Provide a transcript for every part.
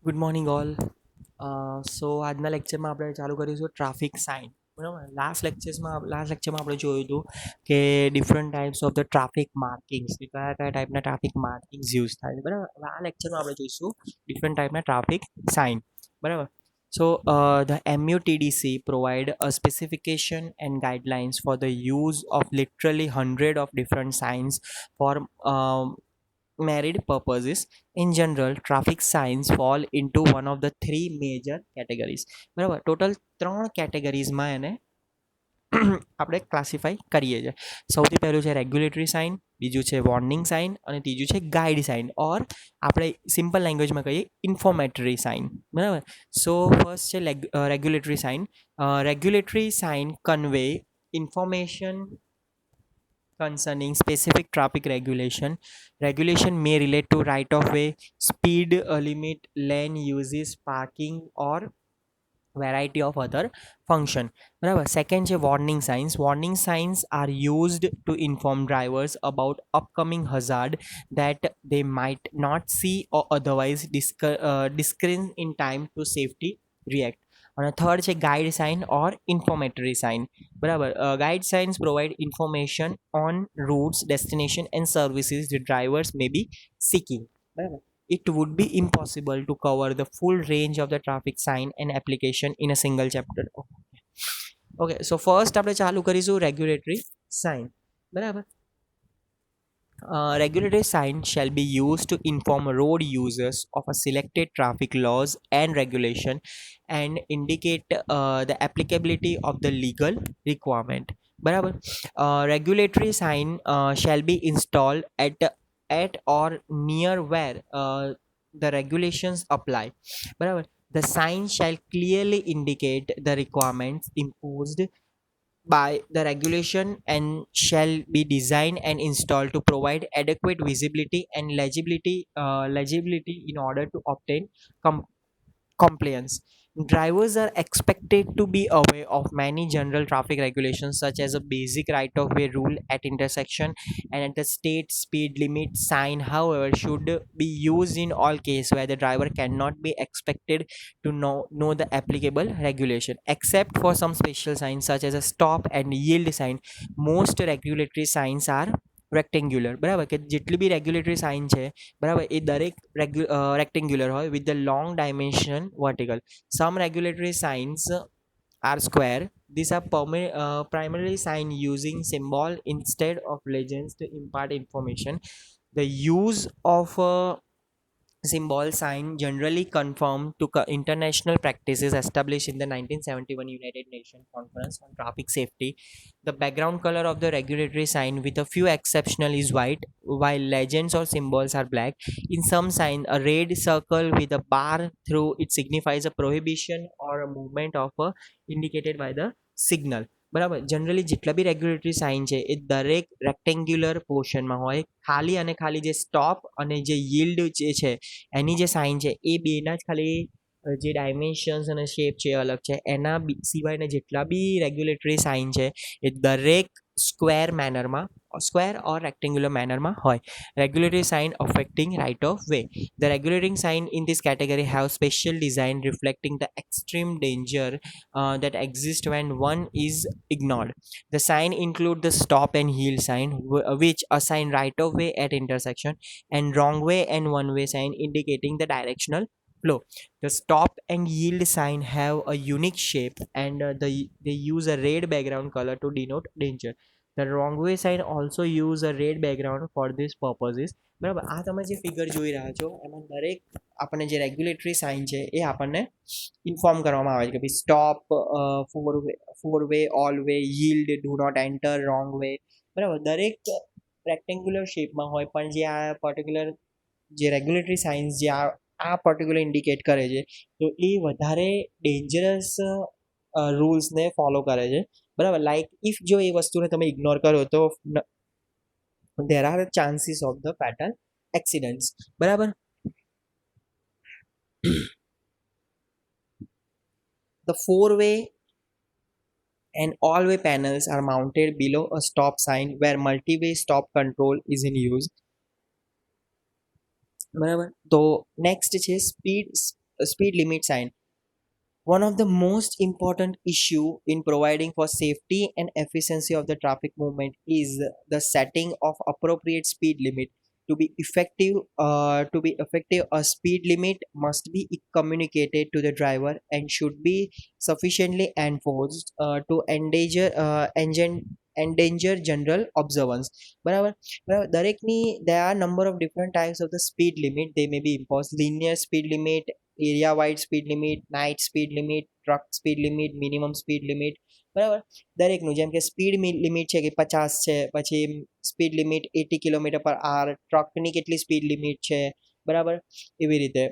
Good morning all. સો આજના લેક્ચરમાં આપણે ચાલુ કરીશું ટ્રાફિક સાઇન. બરાબર, લાસ્ટ લેક્ચરમાં આપણે જોયું હતું કે different types of the traffic markings, કયા કયા ટાઈપના ટ્રાફિક માર્કિંગ્સ યુઝ થાય છે. બરાબર, હવે આ લેક્ચરમાં આપણે જોઈશું ડિફરન્ટ ટાઈપના ટ્રાફિક સાઇન. બરાબર. So, the MUTDC provide a specification and guidelines for the use of literally hundred of different signs for married purposes. In general, traffic signs fall into one of the three major categories. બરાબર, total ત્રણ કેટેગરીઝમાં એને આપણે classify કરીએ છીએ. સૌથી પહેલું છે regulatory sign, બીજું છે વોર્નિંગ સાઇન અને ત્રીજું છે ગાઈડ સાઇન, ઓર આપણે સિમ્પલ લેંગ્વેજમાં કહીએ ઇન્ફોર્મેટરી સાઇન. બરાબર. સો ફર્સ્ટ છે regulatory sign. Regulatory sign convey information concerning specific traffic regulation. Regulation may relate to right of way, speed limit, lane uses, parking, or variety of other function. બરાબર. Second છે warning science. Warning science are used to inform drivers about upcoming hazard that they might not see or otherwise discern in time to safety react. અને third છે guide sign or informatory sign. બરાબર. Guide signs provide information on routes, destination and services the drivers may be seeking. બરાબર. It would be impossible to cover the full range of the traffic sign and application in a single chapter. Okay, so first આપણે ચાલુ કરીશું regulatory sign. બરાબર. Regulatory sign shall be used to inform road users of a selected traffic laws and regulation and indicate the applicability of the legal requirement. બરાબર. Regulatory sign shall be installed at or near where the regulations apply. બરાબર. The sign shall clearly indicate the requirements imposed by the regulation and shall be designed and installed to provide adequate visibility and legibility in order to obtain compliance. Drivers are expected to be aware of many general traffic regulations such as a basic right of way rule at intersection and at the state speed limit sign, however, should be used in all cases where the driver cannot be expected to know the applicable regulation. Except for some special signs such as a stop and yield sign, most regulatory signs are rectangular. બરાબર, કે જેટલી બી regulatory sign છે, બરાબર, એ દરેક rectangular હોય with the long dimension vertical. Some regulatory signs are square. These are primarily sign using symbol instead of legends to impart information. The use of symbol sign generally conform to international practices established in the 1971 United Nations Conference on Traffic Safety. The background color of the regulatory sign, with a few exceptions, is white, while legends or symbols are black. In some sign, a red circle with a bar through it signifies a prohibition or a movement of indicated by the signal. બરાબર. Generally જેટલા બી regulatory sign છે એ દરેક rectangular પોર્શનમાં હોય. ખાલી અને ખાલી જે stop અને જે yield જે છે એની જે સાઇન છે એ બેના જ ખાલી જે ડાયમેન્શન્સ અને શેપ છે એ અલગ છે. એના સિવાયના જેટલા બી રેગ્યુલેટરી સાઇન છે એ દરેક સ્ક્વેર ઓર રેક્ટેન્ગ્યુલર મેનરમાં હોય. Regulatory sign affecting right of way. The regulating sign in this category have special design reflecting the extreme danger that exists when one is ignored. The sign include the stop and yield sign, which assign right of way at intersection, and wrong way and one way sign indicating the directional flow. The stop and yield sign have a unique shape and they use a red background color to denote danger. The wrong way sign also use a red background for these purposes. બરાબર. આ તમે જે figure જોઈ રહ્યા છો એમાં દરેક આપણને જે રેગ્યુલેટરી સાઇન છે એ આપણને ઇન્ફોર્મ કરવામાં આવે છે કે ભાઈ stop, four way, all way, yield, do not enter, wrong way. બરાબર. દરેક રેક્ટેન્ગ્યુલર શેપમાં હોય પણ જે આ પર્ટિક્યુલર જે રેગ્યુલેટરી સાઇન્સ જે આ પર્ટિક્યુલર ઇન્ડિકેટ કરે છે તો એ વધારે ડેન્જરસ રૂલ્સને ફોલો કરે છે. બરાબર. લાઈક ઇફ જો એ વસ્તુને તમે ઇગ્નોર કરો તો there are chances of the fatal accidents. બરાબર. The four-way and all-way panels are mounted below a stop sign where multi-way stop control is in use. બરાબર. તો નેક્સ્ટ છે speed limit sign. One of the most important issue in providing for safety and efficiency of the traffic movement is the setting of appropriate speed limit. To be effective, a speed limit must be communicated to the driver and should be sufficiently enforced to endanger general observance. બરાબર બરાબર દરેકની there are number of different types of the speed limit. They may be imposed linear speed limit, area wide speed limit, night speed limit, truck speed limit, minimum speed limit, બરાબર દરેકનું જેમ કે speed limit છે કે 50 છે, પછી speed limit 80 કિલોમીટર/આવર, ટ્રકની કેટલી speed limit છે, બરાબર એવી રીતે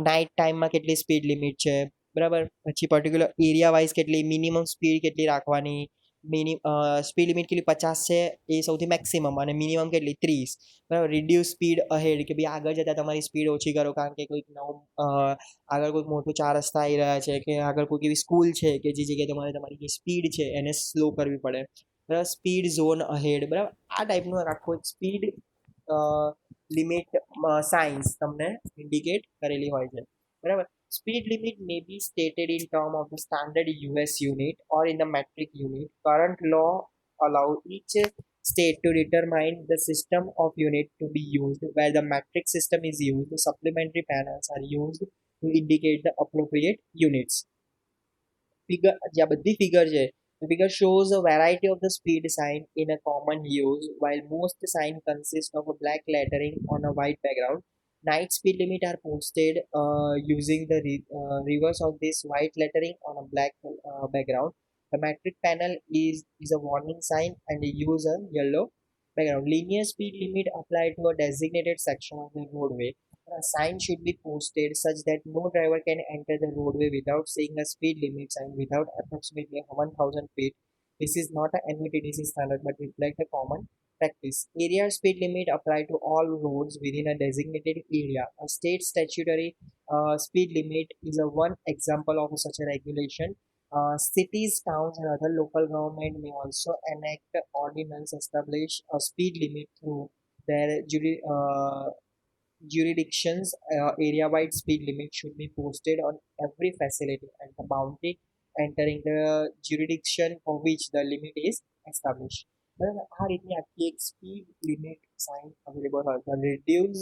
નાઇટ ટાઈમમાં કેટલી સ્પીડ લિમિટ છે, બરાબર પછી પર્ટિક્યુલર એરિયા વાઇઝ કેટલી મિનિમમ સ્પીડ કેટલી રાખવાની, સ્પીડ લિમિટ કેટલી 50 છે એ સૌથી મેક્સિમમ અને મિનિમમ કેટલી 30, બરાબર રિડ્યુસ સ્પીડ અહેડ કે ભાઈ આગળ જતાં તમારી સ્પીડ ઓછી કરો કારણ કે કોઈક નવું આગળ કોઈક મોટું 4 રસ્તા આવી રહ્યા છે કે આગળ કોઈક એવી સ્કૂલ છે કે જે જગ્યાએ તમારે તમારી જે સ્પીડ છે એને સ્લો કરવી પડે, બરાબર સ્પીડ ઝોન અહેડ, બરાબર આ ટાઈપનું આખો સ્પીડ લિમિટ સાઇન્સ તમને ઇન્ડિકેટ કરેલી હોય છે, બરાબર. Speed limit may be stated in terms of the standard US unit or in the metric unit. Current law allow each state to determine the system of unit to be used. Where the metric system is used, the supplementary panels are used to indicate the appropriate units. Figure જ્યાં બધી figure છે the figure shows a variety of the speed sign in a common use. While most sign consist of a black lettering on a white background, night speed limit are posted using the reverse of this white lettering on a black background. The metric panel is a warning sign and use a yellow background. Linear speed limit applied to a designated section of the roadway. A sign should be posted such that no driver can enter the roadway without seeing a speed limit sign without approximately 1000 feet. This is not a NVTDC standard but reflects a common practice. Area speed limit applied to all roads within a designated area. A state statutory speed limit is a one example of such a regulation. Cities, towns, and other local government may also enact ordinance establish a speed limit through their jurisdictions. Area-wide speed limit should be posted on every facility and the boundary entering the jurisdiction for which the limit is established. બરાબર આ રીતની આખી એક speed limit sign available હોય તો reduce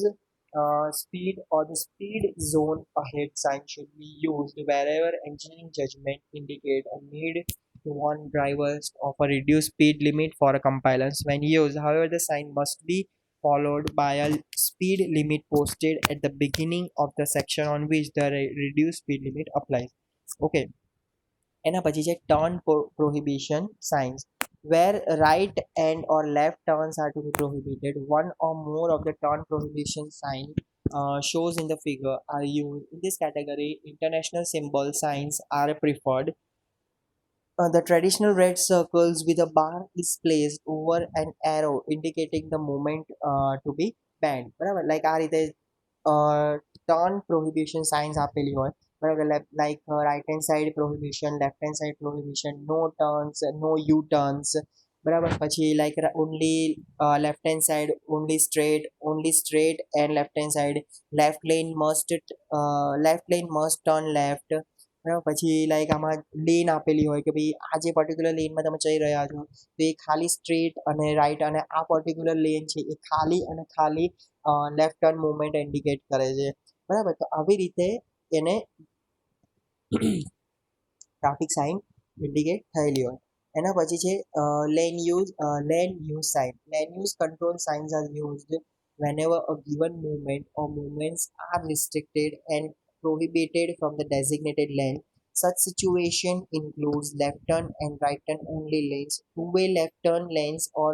speed or the speed zone ahead sign should be used wherever engineering judgment indicate a need to warn drivers of a reduced speed limit for a compliance when used. However, the sign must be followed by a speed limit posted at the beginning of the section on which the reduced speed limit applies. Okay. એના પછી છે turn prohibition signs. Where right and or left turns are to be prohibited, one or more of the turn prohibition sign shows in the figure are used. In this category, international symbol signs are preferred. The traditional red circles with a bar is placed over an arrow indicating the moment to be banned. બરાબર like આ રીતે turn prohibition signs આપેલી હોય, બરાબર like right hand side prohibition, left hand side prohibition, no turns, no U turns, બરાબર પછી like only left hand side only straight and left hand side, left lane must turn left, બરાબર પછી like આમાં lane આપેલી હોય કે ભાઈ આ જે પર્ટિક્યુલર લેનમાં તમે જઈ રહ્યા છો તો એ ખાલી સ્ટ્રેટ અને રાઈટ અને આ પર્ટિક્યુલર લેન છે એ ખાલી અને ખાલી લેફ્ટ ટર્ન મુવમેન્ટ ઇન્ડિકેટ કરે છે, બરાબર તો આવી રીતે એને ટ્રાફિક સાઇન ઇન્ડિકેટ થયેલી હોય. એના પછી છે lane use sign. Lane use control signs are used whenever a given movement or movements are restricted and prohibited from the designated lane. Such situation includes left turn and right turn only lanes, two-way left turn lanes or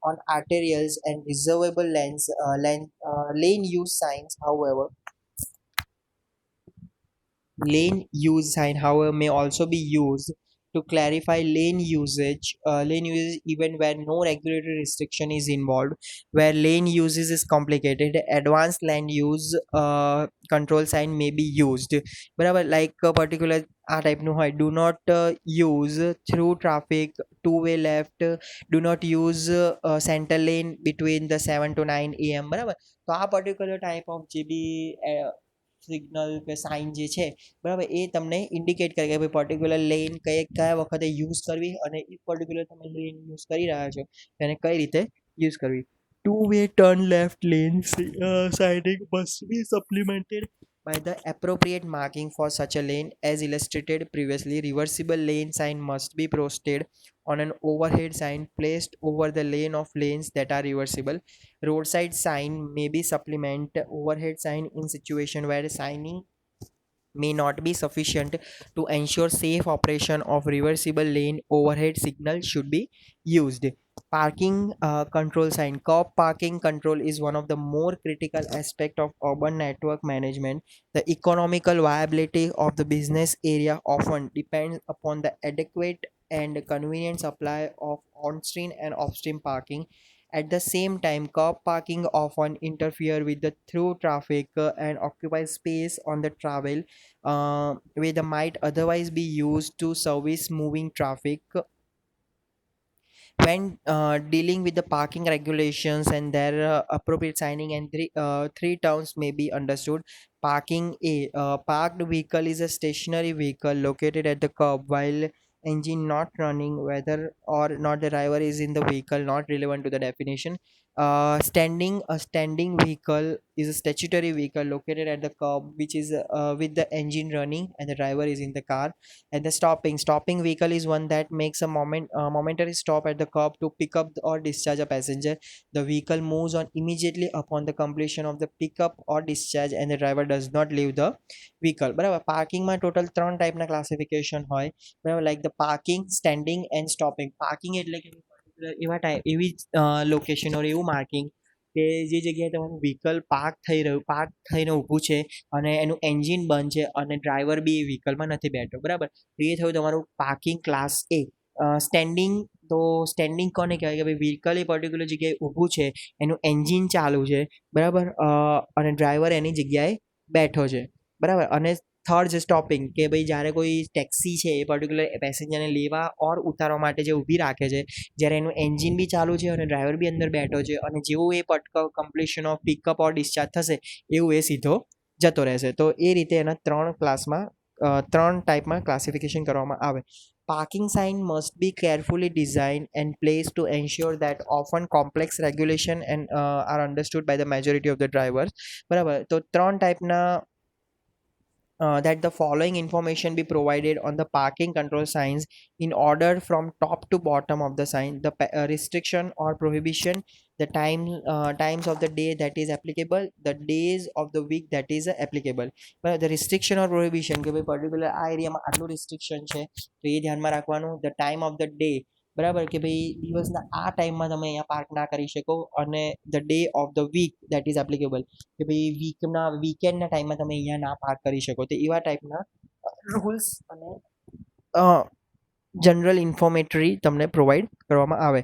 on arterials and reservable lane use signs. Lane use sign, however, may also be used to clarify lane usage even where no regulatory restriction is involved. Where lane uses is complicated, advanced land use control sign may be used. બરાબર like particular આ ટાઈપનું હોય, do not use through traffic, two-way left, do not use center lane between the 7 to 9 am. બરાબર તો આ particular type of જે બી signal કે sign જે છે બરાબર એ તમને ઇન્ડિકેટ કરે કે ભાઈ પર્ટિક્યુલર લેન કયા વખતે યુઝ કરવી અને એ પર્ટિક્યુલર તમે લેન યુઝ કરી રહ્યા છો તેને કઈ રીતે યુઝ કરવી. Two-way turn left lane signing must be supplemented by the appropriate marking for such a lane as illustrated previously. Reversible lane sign must be posted on an overhead sign placed over the lane of lanes that are reversible. Roadside sign may be supplement overhead sign in situation where signing may not be sufficient to ensure safe operation of reversible lane. Overhead signal should be used. Parking control sign. Curb parking control is one of the more critical aspect of urban network management. The economical viability of the business area often depends upon the adequate and convenient supply of on-stream and off-stream parking. At the same time, curb parking often interfere with the through traffic and occupy space on the travel where they might otherwise be used to service moving traffic. When dealing with the parking regulations and their appropriate signing and three terms may be understood. Parking. A parked vehicle is a stationary vehicle located at the curb while engine not running, whether or not the driver is in the vehicle not relevant to the definition. Standing. A standing vehicle is a statutory vehicle located at the curb which is with the engine running and the driver is in the car. And the stopping vehicle is one that makes a momentary stop at the curb to pick up or discharge a passenger. The vehicle moves on immediately upon the completion of the pickup or discharge and the driver does not leave the vehicle. બરાબર પાર્કિંગમાં total 3 ટાઈપના classification હોય બરાબર like the parking standing and stopping. Parking એટલે કે એવા type એવી location ઓર એવું માર્કિંગ કે જે જગ્યાએ તમારું વ્હીકલ પાર્ક થઈને ઊભું છે અને એનું એન્જિન બંધ છે અને ડ્રાઈવર બી એ વ્હીકલમાં નથી બેઠો બરાબર. તો એ થયું તમારું પાર્કિંગ ક્લાસ એ. સ્ટેન્ડિંગ તો સ્ટેન્ડિંગ કોને કહેવાય કે ભાઈ વ્હીકલ એ પર્ટિક્યુલર જગ્યાએ ઊભું છે એનું એન્જિન ચાલુ છે બરાબર અને ડ્રાઈવર એની જગ્યાએ બેઠો છે બરાબર. અને થર્ડ છે સ્ટોપિંગ કે ભાઈ જ્યારે કોઈ ટેક્સી છે એ પર્ટિક્યુલર પેસેન્જરને લેવા ઓર ઉતારવા માટે જે ઊભી રાખે છે જ્યારે એનું એન્જિન બી ચાલુ છે અને ડ્રાઈવર બી અંદર બેઠો છે અને જેવું એ completion of pickup or discharge થશે એવું એ સીધો જતો રહેશે. તો એ રીતે એના 3 ટાઈપમાં ક્લાસિફિકેશન કરવામાં આવે. Parking sign must be carefully designed and placed to ensure that often complex regulation and are understood by the majority of the drivers. બરાબર. તો 3 ટાઈપના that the following information be provided on the parking control signs in order from top to bottom of the sign. The restriction or prohibition, the times of the day that is applicable, the days of the week that is applicable. But the restriction or prohibition કે ભાઈ particular આ એરિયામાં આટલું restriction છે તો એ ધ્યાનમાં રાખવાનું. The time of the day બરાબર કે ભાઈ દિવસના આ ટાઈમમાં તમે અહીંયા પાર્ક ના કરી શકો અને the day of the week that is applicable કે ભાઈ વીકેન્ડના ટાઈમમાં તમે અહીંયા ના પાર્ક કરી શકો. તો એવા ટાઈપના રૂલ્સ અને general informatory તમને પ્રોવાઈડ કરવામાં આવે.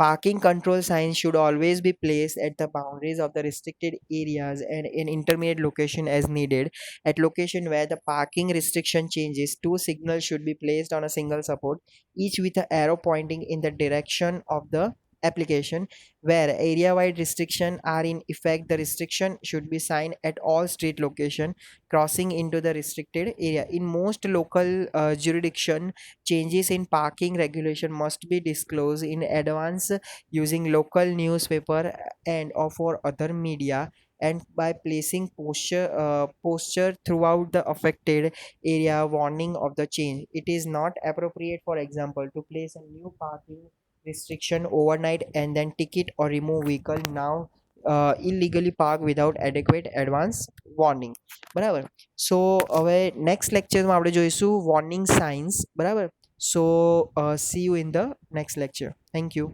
Parking control signs should always be placed at the boundaries of the restricted areas and in intermediate location as needed. At location where the parking restriction changes, 2 signals should be placed on a single support, each with an arrow pointing in the direction of the application. Where area-wide restriction are in effect, the restriction should be signed at all street location crossing into the restricted area. In most local jurisdiction, changes in parking regulation must be disclosed in advance using local newspaper and or for other media and by placing posture throughout the affected area warning of the change. It is not appropriate, for example, to place a new parking restriction overnight and then ticket or remove vehicle now illegally park without adequate advance warning. બરાબર. સો હવે next લેક્ચરમાં આપણે જોઈશું warning science બરાબર. સો see you in the next lecture. Thank you.